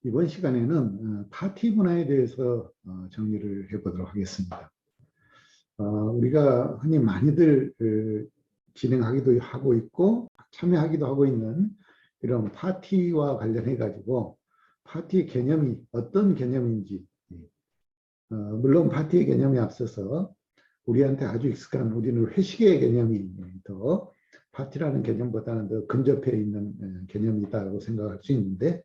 이번 시간에는 파티 문화에 대해서 정리를 해보도록 하겠습니다. 우리가 흔히 많이들 진행하기도 하고 있고 참여하기도 하고 있는 이런 파티와 관련해 가지고 파티의 개념이 어떤 개념인지, 물론 파티의 개념에 앞서서 우리한테 아주 익숙한 우리는 회식의 개념이 더 파티라는 개념보다는 더 근접해 있는 개념이다라고 생각할 수 있는데,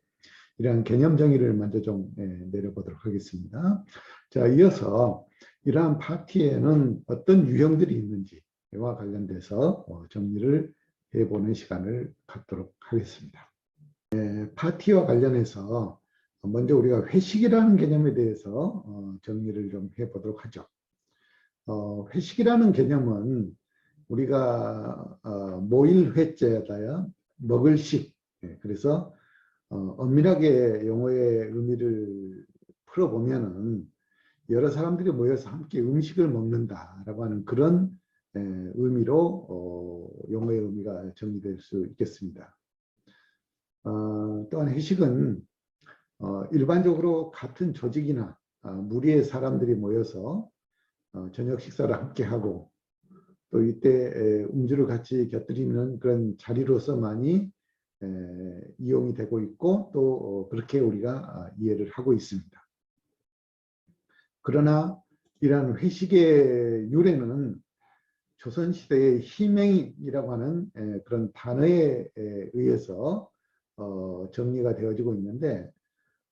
이러한 개념 정의를 먼저 좀 내려보도록 하겠습니다. 자, 이어서 이러한 파티에는 어떤 유형들이 있는지와 관련돼서 정리를 해보는 시간을 갖도록 하겠습니다. 파티와 관련해서 먼저 우리가 회식이라는 개념에 대해서 정리를 좀 해보도록 하죠. 회식이라는 개념은 우리가 모일 회자에다가 먹을 식, 그래서 엄밀하게 용어의 의미를 풀어보면은 여러 사람들이 모여서 함께 음식을 먹는다라고 하는 그런 의미로 용어의 의미가 정리될 수 있겠습니다. 또한 회식은 일반적으로 같은 조직이나 무리의 사람들이 모여서 저녁 식사를 함께 하고 또 이때 음주를 같이 곁들이는 그런 자리로서만이 이용이 되고 있고 또 그렇게 우리가 이해를 하고 있습니다. 그러나 이러한 회식의 유래는 조선시대의 희맹이라고 하는 그런 단어에 의해서 정리가 되어지고 있는데,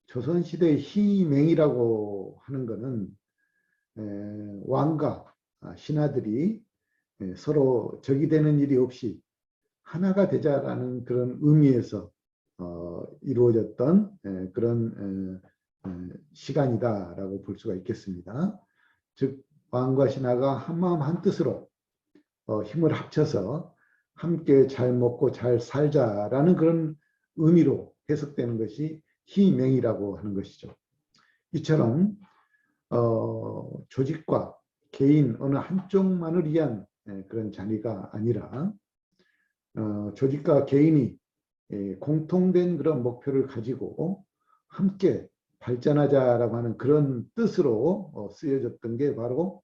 조선시대의 희맹이라고 하는 것은 왕과 신하들이 서로 적이 되는 일이 없이 하나가 되자라는 그런 의미에서 이루어졌던 그런 시간이다라고 볼 수가 있겠습니다. 즉 왕과 신하가 한마음 한뜻으로 힘을 합쳐서 함께 잘 먹고 잘 살자라는 그런 의미로 해석되는 것이 희맹이라고 하는 것이죠. 이처럼 조직과 개인 어느 한쪽만을 위한 그런 자리가 아니라 조직과 개인이 공통된 그런 목표를 가지고 함께 발전하자라고 하는 그런 뜻으로 쓰여졌던 게 바로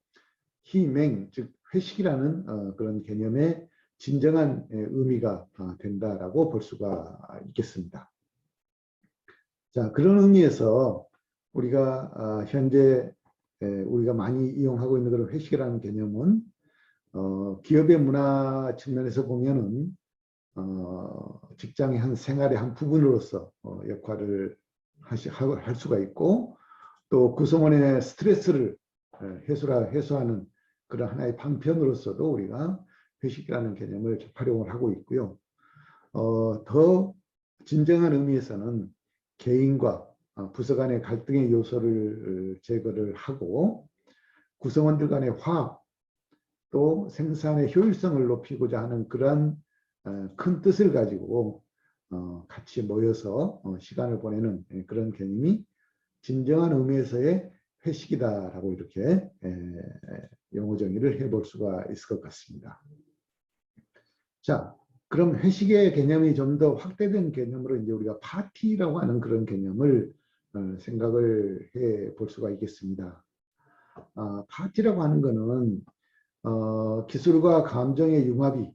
희맹, 즉 회식이라는 그런 개념의 진정한 의미가 된다라고 볼 수가 있겠습니다. 자, 그런 의미에서 우리가 현재 우리가 많이 이용하고 있는 그런 회식이라는 개념은 기업의 문화 측면에서 보면은 직장의 한 생활의 한 부분으로서 역할을 할 수가 있고, 또 구성원의 스트레스를 해소하는 그런 하나의 방편으로서도 우리가 회식이라는 개념을 활용을 하고 있고요. 더 진정한 의미에서는 개인과 부서 간의 갈등의 요소를 제거를 하고 구성원들 간의 화합, 또 생산의 효율성을 높이고자 하는 그런 큰 뜻을 가지고 같이 모여서 시간을 보내는 그런 개념이 진정한 의미에서의 회식이다라고 이렇게 용어 정의를 해볼 수가 있을 것 같습니다. 자, 그럼 회식의 개념이 좀 더 확대된 개념으로 이제 우리가 파티라고 하는 그런 개념을 생각을 해 볼 수가 있겠습니다. 파티라고 하는 것은 기술과 감정의 융합이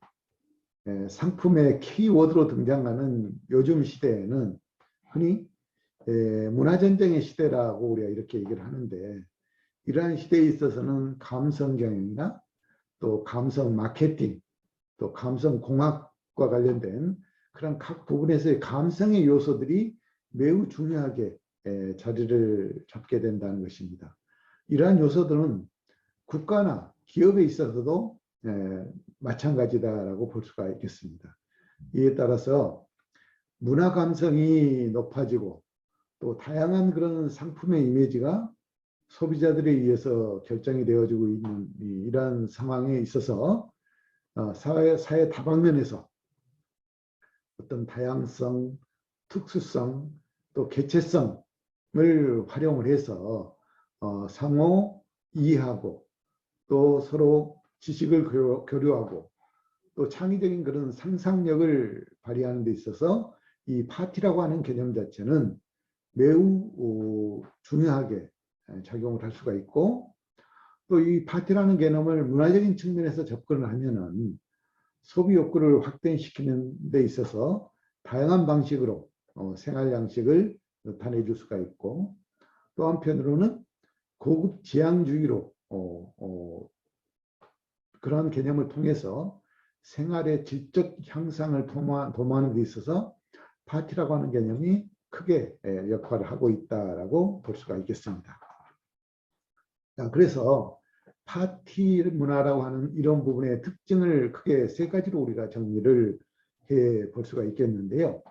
상품의 키워드로 등장하는 요즘 시대에는 흔히 문화전쟁의 시대라고 우리가 이렇게 얘기를 하는데, 이러한 시대에 있어서는 감성 경영이나 또 감성 마케팅, 또 감성 공학과 관련된 그런 각 부분에서의 감성의 요소들이 매우 중요하게 자리를 잡게 된다는 것입니다. 이러한 요소들은 국가나 기업에 있어서도 마찬가지다라고 볼 수가 있겠습니다. 이에 따라서 문화 감성이 높아지고 또 다양한 그런 상품의 이미지가 소비자들에 의해서 결정이 되어지고 있는 이러한 상황에 있어서 사회 다방면에서 어떤 다양성, 특수성, 또 개체성을 활용을 해서 상호 이해하고 또 서로 지식을 교류하고 또 창의적인 그런 상상력을 발휘하는 데 있어서 이 파티라고 하는 개념 자체는 매우 중요하게 작용을 할 수가 있고, 또 이 파티라는 개념을 문화적인 측면에서 접근을 하면은 소비 욕구를 확대시키는 데 있어서 다양한 방식으로 생활 양식을 나타내줄 수가 있고, 또 한편으로는 고급 지향주의로 그런 개념을 통해서 생활의 질적 향상을 도모하는 데 있어서 파티라고 하는 개념이 크게 역할을 하고 있다라고 볼 수가 있겠습니다. 자, 그래서 파티 문화라고 하는 이런 부분의 특징을 크게 세 가지로 우리가 정리를 해 볼 수가 있겠는데요.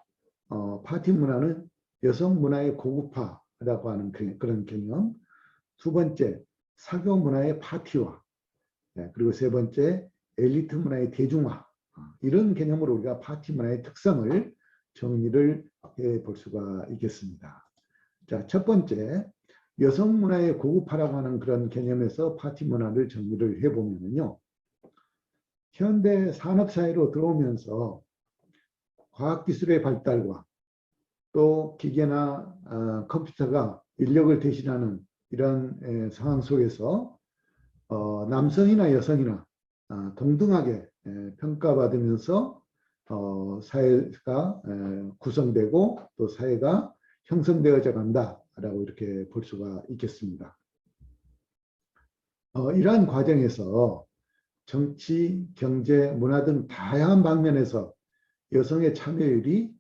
파티 문화는 여성 문화의 고급화라고 하는 그런 개념, 두 번째 사교 문화의 파티화, 그리고 세 번째 엘리트 문화의 대중화, 이런 개념으로 우리가 파티 문화의 특성을 정리를 해 볼 수가 있겠습니다. 자, 첫 번째 여성 문화의 고급화라고 하는 그런 개념에서 파티 문화를 정리를 해보면요, 현대 산업사회로 들어오면서 과학기술의 발달과 또 기계나 컴퓨터가 인력을 대신하는 이런 상황 속에서 남성이나 여성이나 동등하게 평가받으면서 사회가 구성되고 또 사회가 형성되어져 간다라고 이렇게 볼 수가 있겠습니다. 이러한 과정에서 정치, 경제, 문화 등 다양한 방면에서 여성의 참여율이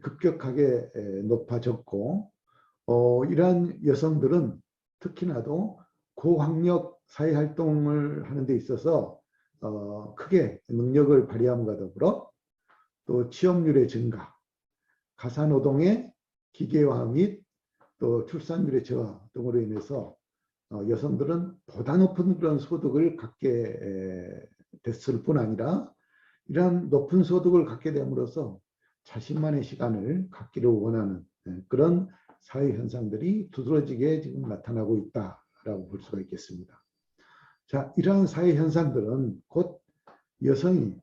급격하게 높아졌고, 이러한 여성들은 특히나도 고학력 사회활동을 하는 데 있어서 크게 능력을 발휘함과 더불어 또 취업률의 증가, 가사노동의 기계화 및 또 출산율의 저하 등으로 인해서 여성들은 보다 높은 그런 소득을 갖게 됐을 뿐 아니라 이러한 높은 소득을 갖게 됨으로써 자신만의 시간을 갖기를 원하는 그런 사회 현상들이 두드러지게 지금 나타나고 있다라고 볼 수가 있겠습니다. 자, 이러한 사회 현상들은 곧 여성이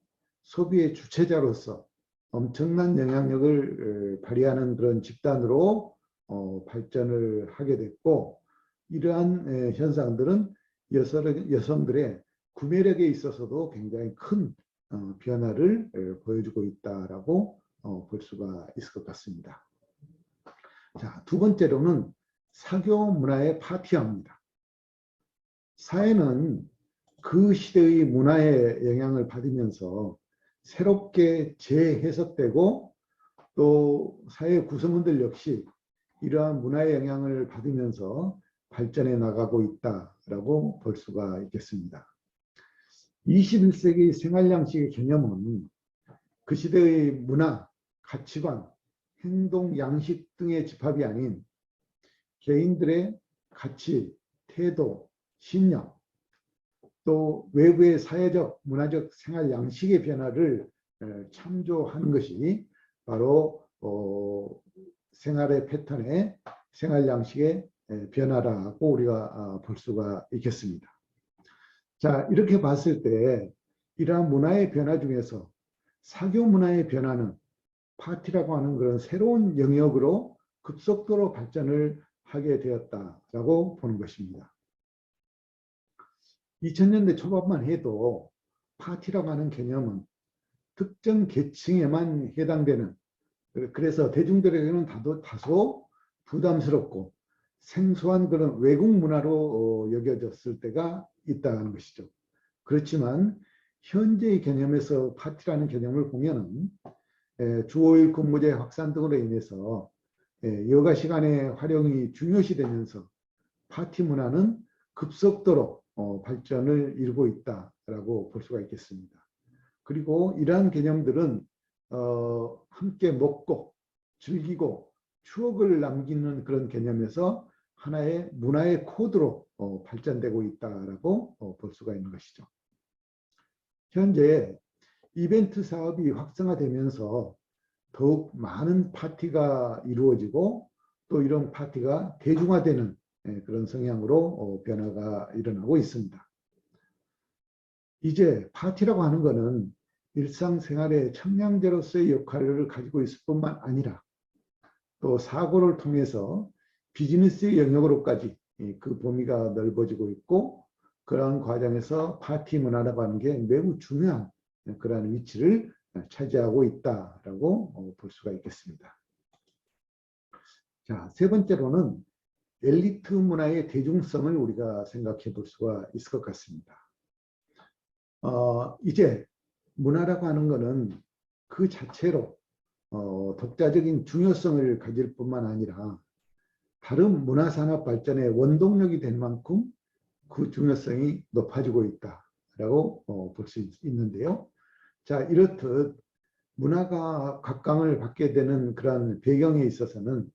소비의 주체자로서 엄청난 영향력을 발휘하는 그런 집단으로 발전을 하게 됐고, 이러한 현상들은 여성들의 구매력에 있어서도 굉장히 큰 변화를 보여주고 있다라고 볼 수가 있을 것 같습니다. 자, 두 번째로는 사교 문화의 파티화입니다. 사회는 그 시대의 문화의 영향을 받으면서 새롭게 재해석되고 또 사회 구성원들 역시 이러한 문화의 영향을 받으면서 발전해 나가고 있다라고 볼 수가 있겠습니다. 21세기 생활 양식의 개념은 그 시대의 문화, 가치관, 행동, 양식 등의 집합이 아닌 개인들의 가치, 태도, 신념, 또 외부의 사회적, 문화적 생활 양식의 변화를 참조하는 것이 바로 생활의 패턴의 생활 양식의 변화라고 우리가 볼 수가 있겠습니다. 자, 이렇게 봤을 때 이러한 문화의 변화 중에서 사교 문화의 변화는 파티라고 하는 그런 새로운 영역으로 급속도로 발전을 하게 되었다라고 보는 것입니다. 2000년대 초반만 해도 파티라고 하는 개념은 특정 계층에만 해당되는, 그래서 대중들에게는 다소 부담스럽고 생소한 그런 외국 문화로 여겨졌을 때가 있다는 것이죠. 그렇지만 현재의 개념에서 파티라는 개념을 보면은 주 5일 근무제 확산 등으로 인해서 여가 시간의 활용이 중요시되면서 파티 문화는 급속도로 발전을 이루고 있다라고 볼 수가 있겠습니다. 그리고 이러한 개념들은 함께 먹고 즐기고 추억을 남기는 그런 개념에서 하나의 문화의 코드로 발전되고 있다라고 볼 수가 있는 것이죠. 현재 이벤트 사업이 활성화되면서 더욱 많은 파티가 이루어지고 또 이런 파티가 대중화되는 그런 성향으로 변화가 일어나고 있습니다. 이제 파티라고 하는 것은 일상생활의 청량제로서의 역할을 가지고 있을 뿐만 아니라 또 사고를 통해서 비즈니스 영역으로까지 그 범위가 넓어지고 있고, 그런 과정에서 파티 문화라고 하는 게 매우 중요한 그러한 위치를 차지하고 있다라고 볼 수가 있겠습니다. 자, 세 번째로는 엘리트 문화의 대중성을 우리가 생각해 볼 수가 있을 것 같습니다. 이제 문화라고 하는 것은 그 자체로 독자적인 중요성을 가질 뿐만 아니라 다른 문화산업 발전의 원동력이 될 만큼 그 중요성이 높아지고 있다라고 볼 수 있는데요. 자, 이렇듯 문화가 각광을 받게 되는 그런 배경에 있어서는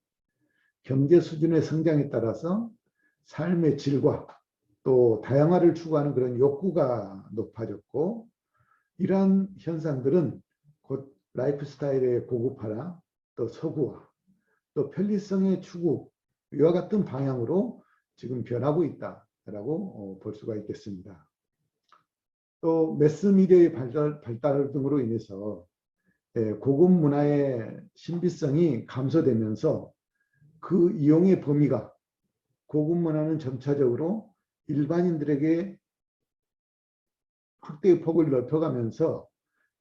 경제 수준의 성장에 따라서 삶의 질과 또 다양화를 추구하는 그런 욕구가 높아졌고, 이러한 현상들은 곧 라이프 스타일의 고급화나 또 서구화, 또 편리성의 추구, 이와 같은 방향으로 지금 변하고 있다라고 볼 수가 있겠습니다. 또 매스미디어의 발달 등으로 인해서 고급 문화의 신비성이 감소되면서 그 이용의 범위가, 고급 문화는 점차적으로 일반인들에게 확대의 폭을 넓혀가면서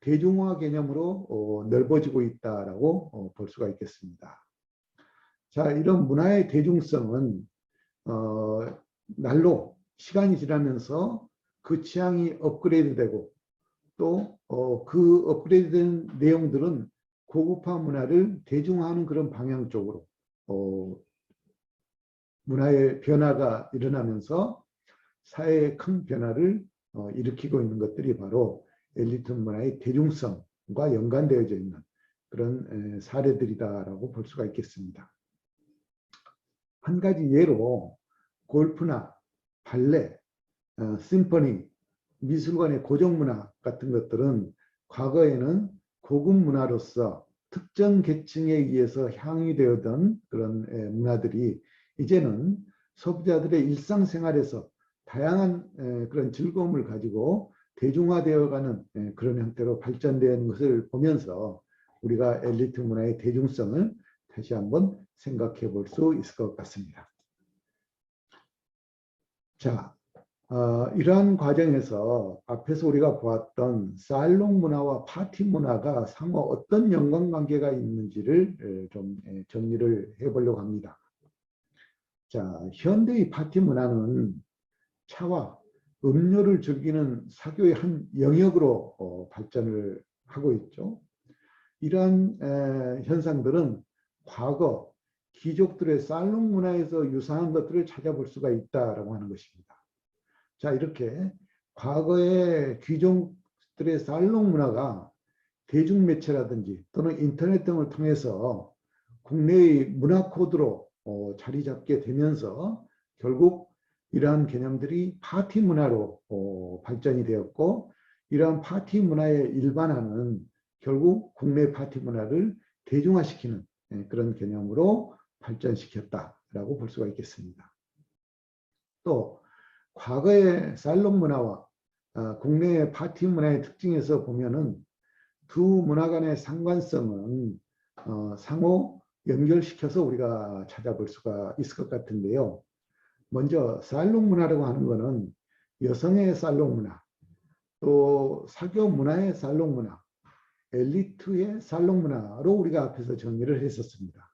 대중화 개념으로 넓어지고 있다라고 볼 수가 있겠습니다. 자, 이런 문화의 대중성은 날로 시간이 지나면서 그 취향이 업그레이드되고, 또 그 업그레이드된 내용들은 고급화 문화를 대중화하는 그런 방향 쪽으로 문화의 변화가 일어나면서 사회의 큰 변화를 일으키고 있는 것들이 바로 엘리트 문화의 대중성과 연관되어져 있는 그런 사례들이다라고 볼 수가 있겠습니다. 한 가지 예로 골프나 발레, 심포니, 미술관의 고정문화 같은 것들은 과거에는 고급 문화로서 특정 계층에 의해서 향유되었던 그런 문화들이 이제는 소비자들의 일상생활에서 다양한 그런 즐거움을 가지고 대중화되어가는 그런 형태로 발전되는 것을 보면서 우리가 엘리트 문화의 대중성을 다시 한번 생각해 볼 수 있을 것 같습니다. 자, 이러한 과정에서 앞에서 우리가 보았던 살롱 문화와 파티 문화가 상호 어떤 연관관계가 있는지를 좀 정리를 해보려고 합니다. 자, 현대의 파티 문화는 차와 음료를 즐기는 사교의 한 영역으로 발전을 하고 있죠. 이러한 현상들은 과거 귀족들의 살롱 문화에서 유사한 것들을 찾아볼 수가 있다라고 하는 것입니다. 자, 이렇게 과거의 귀족들의 살롱 문화가 대중매체라든지 또는 인터넷 등을 통해서 국내의 문화 코드로 자리 잡게 되면서 결국 이러한 개념들이 파티 문화로 발전이 되었고, 이러한 파티 문화의 일반화는 결국 국내 파티 문화를 대중화시키는 그런 개념으로 발전시켰다라고 볼 수가 있겠습니다. 또 과거의 살롱 문화와 국내의 파티 문화의 특징에서 보면은 두 문화 간의 상관성은 상호 연결시켜서 우리가 찾아볼 수가 있을 것 같은데요. 먼저 살롱 문화라고 하는 것은 여성의 살롱 문화, 또 사교 문화의 살롱 문화, 엘리트의 살롱 문화로 우리가 앞에서 정리를 했었습니다.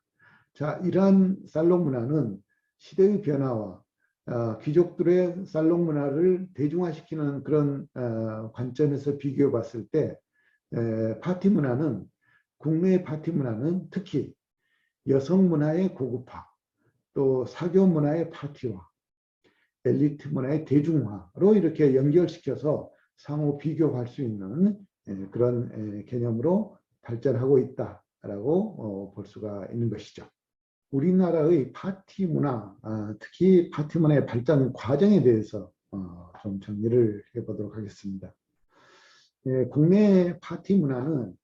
자, 이러한 살롱 문화는 시대의 변화와 귀족들의 살롱 문화를 대중화시키는 그런 관점에서 비교해 봤을 때 파티 문화는, 국내의 파티 문화는 특히 여성 문화의 고급화, 또 사교 문화의 파티화, 엘리트 문화의 대중화로 이렇게 연결시켜서 상호 비교할 수 있는 그런 개념으로 발전하고 있다라고 볼 수가 있는 것이죠. 우리나라의 파티 문화, 특히 파티 문화의 발전 과정에 대해서 좀 정리를 해보도록 하겠습니다. 국내 파티 문화는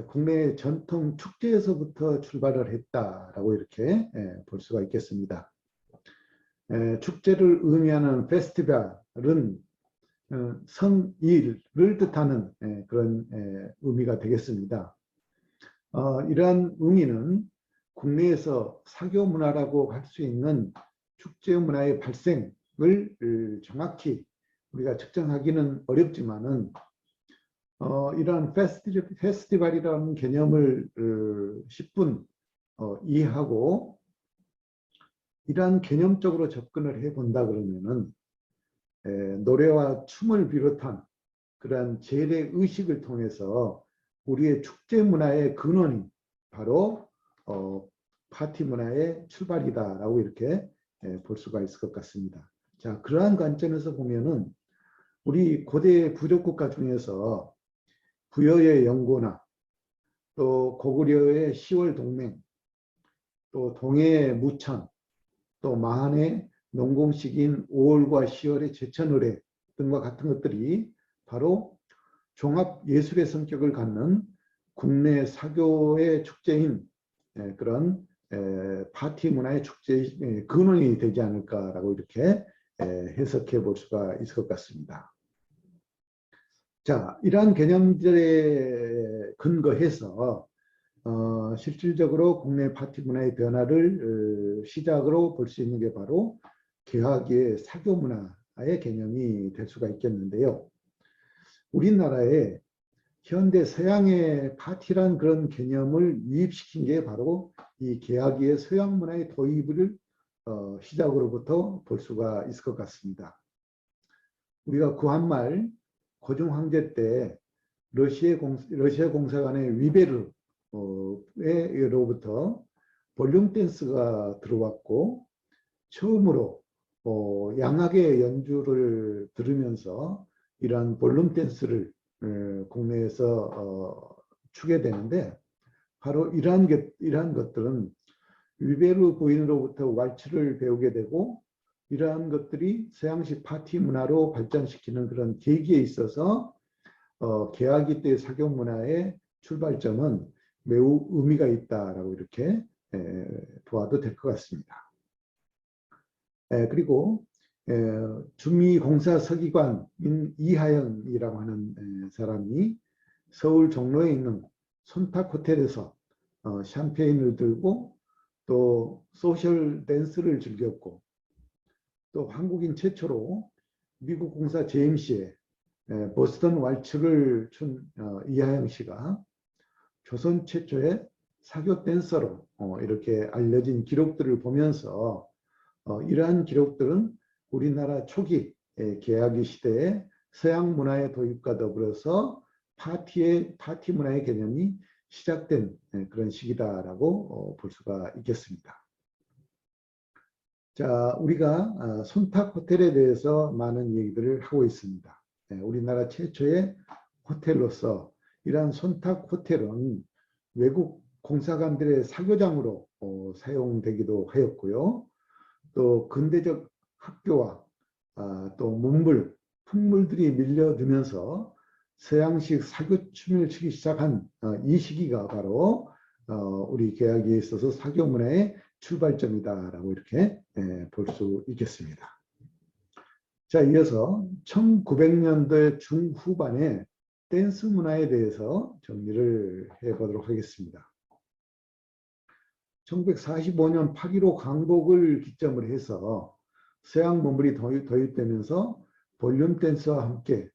국내 전통 축제에서부터 출발을 했다라고 이렇게 볼 수가 있겠습니다. 축제를 의미하는 페스티벌은 성일을 뜻하는 그런 의미가 되겠습니다. 이러한 의미는 국내에서 사교 문화라고 할 수 있는 축제 문화의 발생을 정확히 우리가 측정하기는 어렵지만은 이러한 페스티벌이라는 개념을 10분 이해하고 이러한 개념적으로 접근을 해본다 그러면은 노래와 춤을 비롯한 그러한 재래 의식을 통해서 우리의 축제 문화의 근원이 바로 파티 문화의 출발이다라고 이렇게 볼 수가 있을 것 같습니다. 자, 그러한 관점에서 보면은 우리 고대 부족국가 중에서 부여의 영고나 또 고구려의 10월 동맹, 또 동해의 무천, 또 마한의 농공식인 5월과 10월의 제천의례 등과 같은 것들이 바로 종합 예술의 성격을 갖는 국내 사교의 축제인 그런 파티 문화의 축제의 근원이 되지 않을까라고 이렇게 해석해 볼 수가 있을 것 같습니다. 자, 이러한 개념들에 근거해서 실질적으로 국내 파티 문화의 변화를 시작으로 볼 수 있는 게 바로 개화기의 사교 문화의 개념이 될 수가 있겠는데요. 우리나라에 현대 서양의 파티란 그런 개념을 유입시킨 게 바로 이 개화기의 서양 문화의 도입을 시작으로부터 볼 수가 있을 것 같습니다. 우리가 구한말 고종 황제 때 러시아 공사관의 위베르로부터 볼륨 댄스가 들어왔고 처음으로 양악의 연주를 들으면서 이러한 볼륨 댄스를 국내에서 추게 되는데 바로 이러한 것들은 위베르 부인으로부터 왈츠를 배우게 되고 이러한 것들이 서양식 파티 문화로 발전시키는 그런 계기에 있어서 개화기 때 사교 문화의 출발점은 매우 의미가 있다라고 이렇게 보아도 될 것 같습니다. 그리고 주미공사 서기관인 이하영이라고 하는 사람이 서울 종로에 있는 손탁 호텔에서 샴페인을 들고 또 소셜 댄스를 즐겼고 또 한국인 최초로 미국 공사 JMC에 보스턴 왈츠를 춘 이하영 씨가 조선 최초의 사교 댄서로 이렇게 알려진 기록들을 보면서 이러한 기록들은 우리나라 초기 개화기 시대의 서양 문화의 도입과 더불어서 파티 문화의 개념이 시작된 그런 시기다라고 볼 수가 있겠습니다. 자, 우리가 손탁 호텔에 대해서 많은 얘기들을 하고 있습니다. 우리나라 최초의 호텔로서 이러한 손탁 호텔은 외국 공사관들의 사교장으로 사용되기도 하였고요. 또 근대적 학교와 또 문물, 풍물들이 밀려들면서 서양식 사교춤을 추기 시작한 이 시기가 바로 우리 개화기에 있어서 사교 문화의 출발점이다라고 이렇게 볼 수 있겠습니다. 자, 이어서 1900년대 중후반에 댄스 문화에 대해서 정리를 해보도록 하겠습니다. 1945년 8.15 광복을 기점으로 해서 서양 문물이 도입되면서 볼륨 댄스와 함께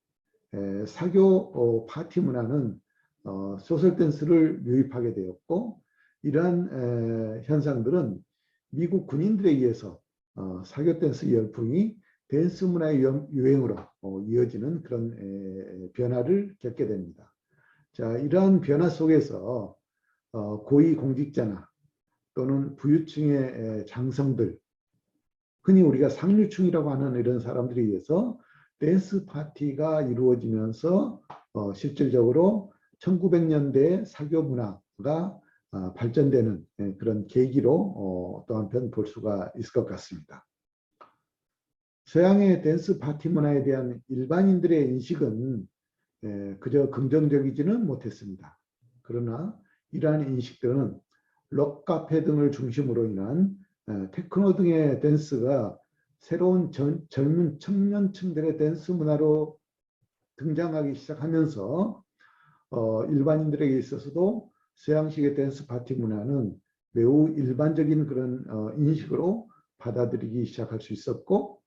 사교 파티 문화는 소셜 댄스를 유입하게 되었고 이러한 현상들은 미국 군인들에 의해서 사교 댄스 열풍이 댄스 문화의 유행으로 이어지는 그런 변화를 겪게 됩니다. 자, 이러한 변화 속에서 고위 공직자나 또는 부유층의 장성들, 흔히 우리가 상류층이라고 하는 이런 사람들에 의해서 댄스 파티가 이루어지면서 실질적으로 1900년대 사교 문화가 발전되는 그런 계기로 또 한편 볼 수가 있을 것 같습니다. 서양의 댄스 파티 문화에 대한 일반인들의 인식은 그저 긍정적이지는 못했습니다. 그러나 이러한 인식들은 록 카페 등을 중심으로 인한 테크노 등의 댄스가 새로운 젊은 청년층들의 댄스 문화로 등장하기 시작하면서 일반인들에게 있어서도 서양식의 댄스 파티 문화는 매우 일반적인 그런 인식으로 받아들이기 시작할 수 있었고,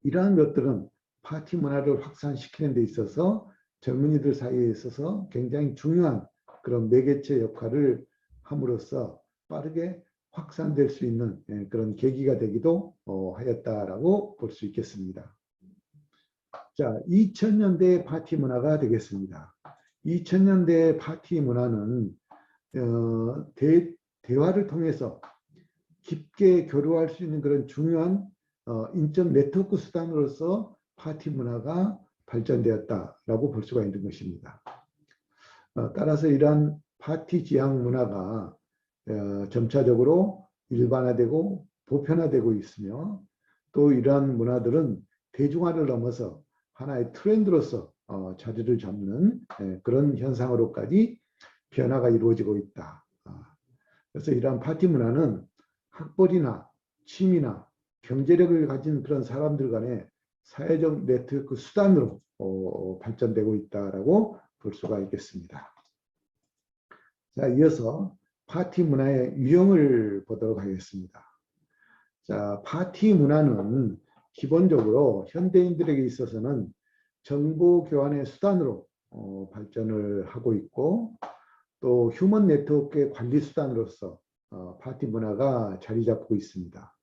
이러한 것들은 파티 문화를 확산시키는 데 있어서 젊은이들 사이에 있어서 굉장히 중요한 그런 매개체 역할을 함으로써 빠르게 확산될 수 있는 그런 계기가 되기도 하였다라고 볼 수 있겠습니다. 자, 2000년대 파티 문화가 되겠습니다. 2000년대 파티 문화는 대화를 통해서 깊게 교류할 수 있는 그런 중요한 인적 네트워크 수단으로서 파티 문화가 발전되었다라고 볼 수가 있는 것입니다. 따라서 이러한 파티 지향 문화가 점차적으로 일반화되고 보편화되고 있으며, 또 이러한 문화들은 대중화를 넘어서 하나의 트렌드로서 자리를 잡는 그런 현상으로까지 변화가 이루어지고 있다. 그래서 이러한 파티 문화는 학벌이나 취미나 경제력을 가진 그런 사람들 간의 사회적 네트워크 수단으로 발전되고 있다라고 볼 수가 있겠습니다. 자, 이어서 파티 문화의 유형을 보도록 하겠습니다. 자, 파티 문화는 기본적으로 현대인들에게 있어서는 정보 교환의 수단으로 발전을 하고 있고, 또 휴먼 네트워크의 관리 수단으로서 파티 문화가 자리 잡고 있습니다.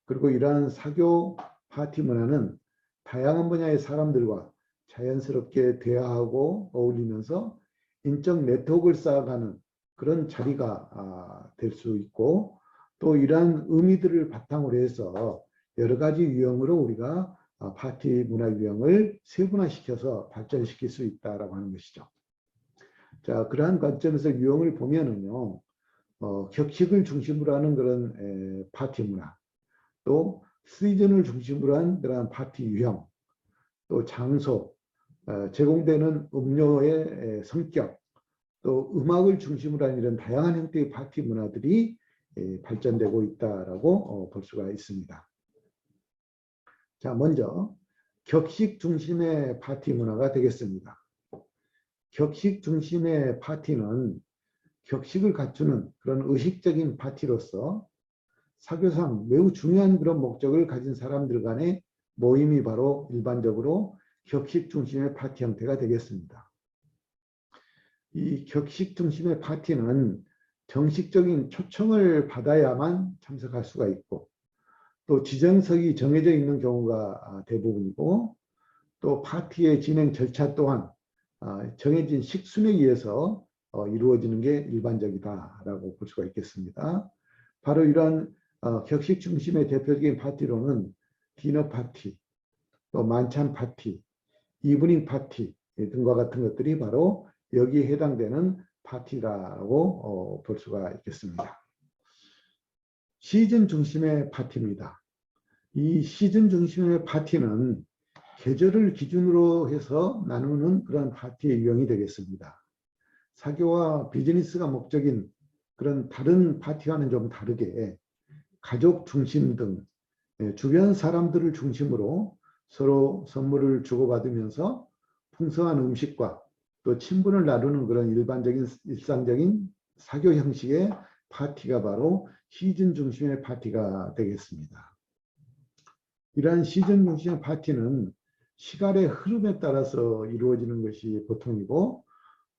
그리고 이러한 사교 파티 문화는 다양한 분야의 사람들과 자연스럽게 대화하고 어울리면서 인적 네트워크를 쌓아가는 그런 자리가 될 수 있고, 또 이러한 의미들을 바탕으로 해서 여러 가지 유형으로 우리가 파티 문화 유형을 세분화시켜서 발전시킬 수 있다라고 하는 것이죠. 자, 그러한 관점에서 유형을 보면은요, 격식을 중심으로 하는 그런 파티 문화, 또 시즌을 중심으로 한 그런 파티 유형, 또 장소, 제공되는 음료의 성격, 또 음악을 중심으로 한 이런 다양한 형태의 파티 문화들이 발전되고 있다라고 볼 수가 있습니다. 자, 먼저 격식 중심의 파티 문화가 되겠습니다. 격식 중심의 파티는 격식을 갖추는 그런 의식적인 파티로서 사교상 매우 중요한 그런 목적을 가진 사람들 간의 모임이 바로 일반적으로 격식 중심의 파티 형태가 되겠습니다. 이 격식 중심의 파티는 정식적인 초청을 받아야만 참석할 수가 있고, 또 지정석이 정해져 있는 경우가 대부분이고, 또 파티의 진행 절차 또한 정해진 식순에 의해서 이루어지는 게 일반적이다라고 볼 수가 있겠습니다. 바로 이러한 격식 중심의 대표적인 파티로는 디너 파티, 또 만찬 파티, 이브닝 파티 등과 같은 것들이 바로 여기에 해당되는 파티라고 볼 수가 있겠습니다. 시즌 중심의 파티입니다. 이 시즌 중심의 파티는 계절을 기준으로 해서 나누는 그런 파티의 유형이 되겠습니다. 사교와 비즈니스가 목적인 그런 다른 파티와는 좀 다르게 가족 중심 등 주변 사람들을 중심으로 서로 선물을 주고받으면서 풍성한 음식과 또 친분을 나누는 그런 일반적인 일상적인 사교 형식의 파티가 바로 시즌 중심의 파티가 되겠습니다. 이러한 시즌 중심의 파티는 시간의 흐름에 따라서 이루어지는 것이 보통이고,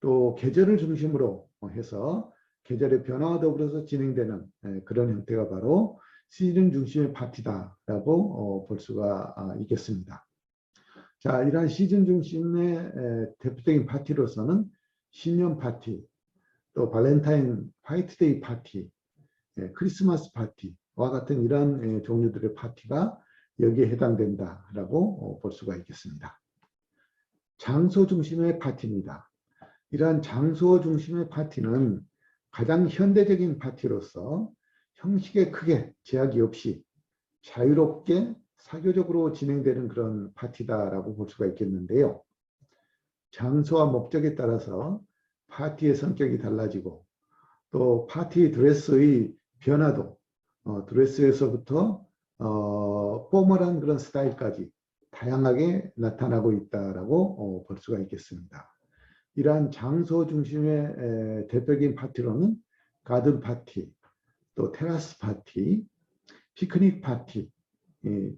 또 계절을 중심으로 해서 계절의 변화와 더불어서 진행되는 그런 형태가 바로 시즌 중심의 파티다라고 볼 수가 있겠습니다. 자, 이러한 시즌 중심의 대표적인 파티로서는 신년 파티, 또 발렌타인 화이트데이 파티, 크리스마스 파티와 같은 이러한 종류들의 파티가 여기에 해당된다라고 볼 수가 있겠습니다. 장소 중심의 파티입니다. 이러한 장소 중심의 파티는 가장 현대적인 파티로서 형식에 크게 제약이 없이 자유롭게 사교적으로 진행되는 그런 파티다라고 볼 수가 있겠는데요. 장소와 목적에 따라서 파티의 성격이 달라지고, 또 파티 드레스의 변화도 드레스에서부터 포멀한 그런 스타일까지 다양하게 나타나고 있다라고 볼 수가 있겠습니다. 이러한 장소 중심의 대표적인 파티로는 가든 파티, 또 테라스 파티, 피크닉 파티,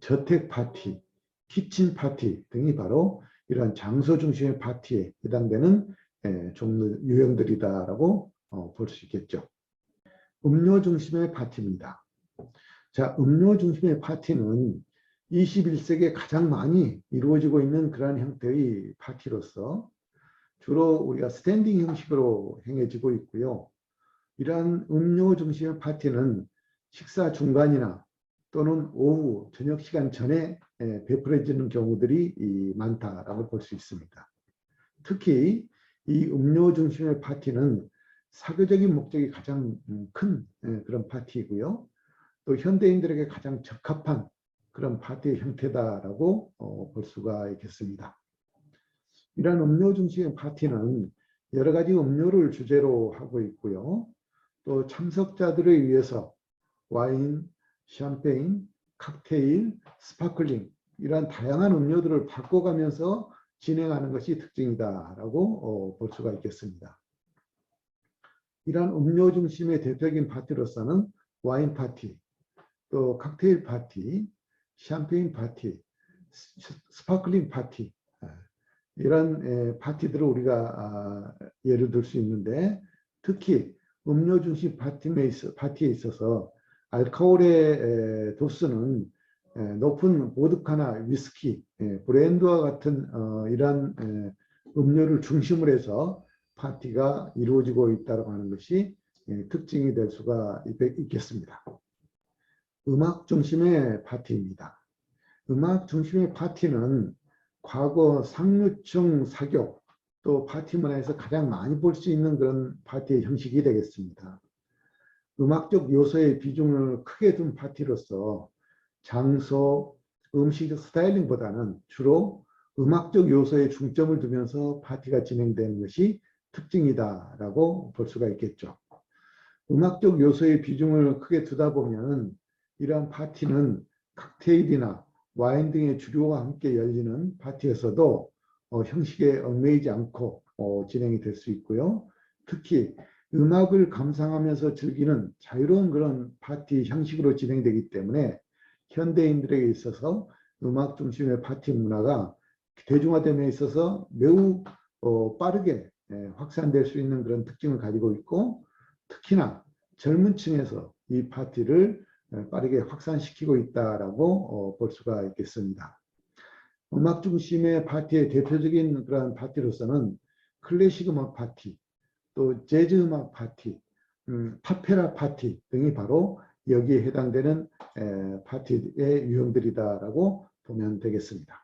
저택 파티, 키친 파티 등이 바로 이러한 장소 중심의 파티에 해당되는 종류 유형들이다라고 볼 수 있겠죠. 음료 중심의 파티입니다. 자, 음료 중심의 파티는 21세기에 가장 많이 이루어지고 있는 그러한 형태의 파티로서 주로 우리가 스탠딩 형식으로 행해지고 있고요. 이러한 음료 중심의 파티는 식사 중간이나 또는 오후 저녁 시간 전에 베풀어지는 경우들이 많다라고 볼 수 있습니다. 특히 이 음료 중심의 파티는 사교적인 목적이 가장 큰 그런 파티이고요. 또 현대인들에게 가장 적합한 그런 파티의 형태다라고 볼 수가 있겠습니다. 이러한 음료 중심의 파티는 여러 가지 음료를 주제로 하고 있고요. 또 참석자들을 위해서 와인, 샴페인, 칵테일, 스파클링 이러한 다양한 음료들을 바꿔가면서 진행하는 것이 특징이다라고 볼 수가 있겠습니다. 이러한 음료 중심의 대표적인 파티로서는 와인 파티, 또 칵테일 파티, 샴페인 파티, 스파클링 파티 이런 파티들을 우리가 예를 들 수 있는데 특히 음료 중심 파티에 있어서 알코올의 도수는 높은 보드카나 위스키, 브랜드와 같은 이러한 음료를 중심으로 해서 파티가 이루어지고 있다고 하는 것이 특징이 될 수가 있겠습니다. 음악 중심의 파티입니다. 음악 중심의 파티는 과거 상류층 사교 또 파티 문화에서 가장 많이 볼 수 있는 그런 파티의 형식이 되겠습니다. 음악적 요소의 비중을 크게 둔 파티로서 장소, 음식 스타일링보다는 주로 음악적 요소에 중점을 두면서 파티가 진행되는 것이 특징이다라고 볼 수가 있겠죠. 음악적 요소의 비중을 크게 두다 보면 이러한 파티는 칵테일이나 와인 등의 주류와 함께 열리는 파티에서도 형식에 얽매이지 않고 진행이 될 수 있고요. 특히 음악을 감상하면서 즐기는 자유로운 그런 파티 형식으로 진행되기 때문에 현대인들에게 있어서 음악 중심의 파티 문화가 대중화됨에 있어서 매우 빠르게 확산될 수 있는 그런 특징을 가지고 있고 특히나 젊은 층에서 이 파티를 빠르게 확산시키고 있다라고 볼 수가 있겠습니다. 음악 중심의 파티의 대표적인 그러한 파티로서는 클래식 음악 파티, 또 재즈 음악 파티, 파페라 파티 등이 바로 여기에 해당되는 파티의 유형들이다라고 보면 되겠습니다.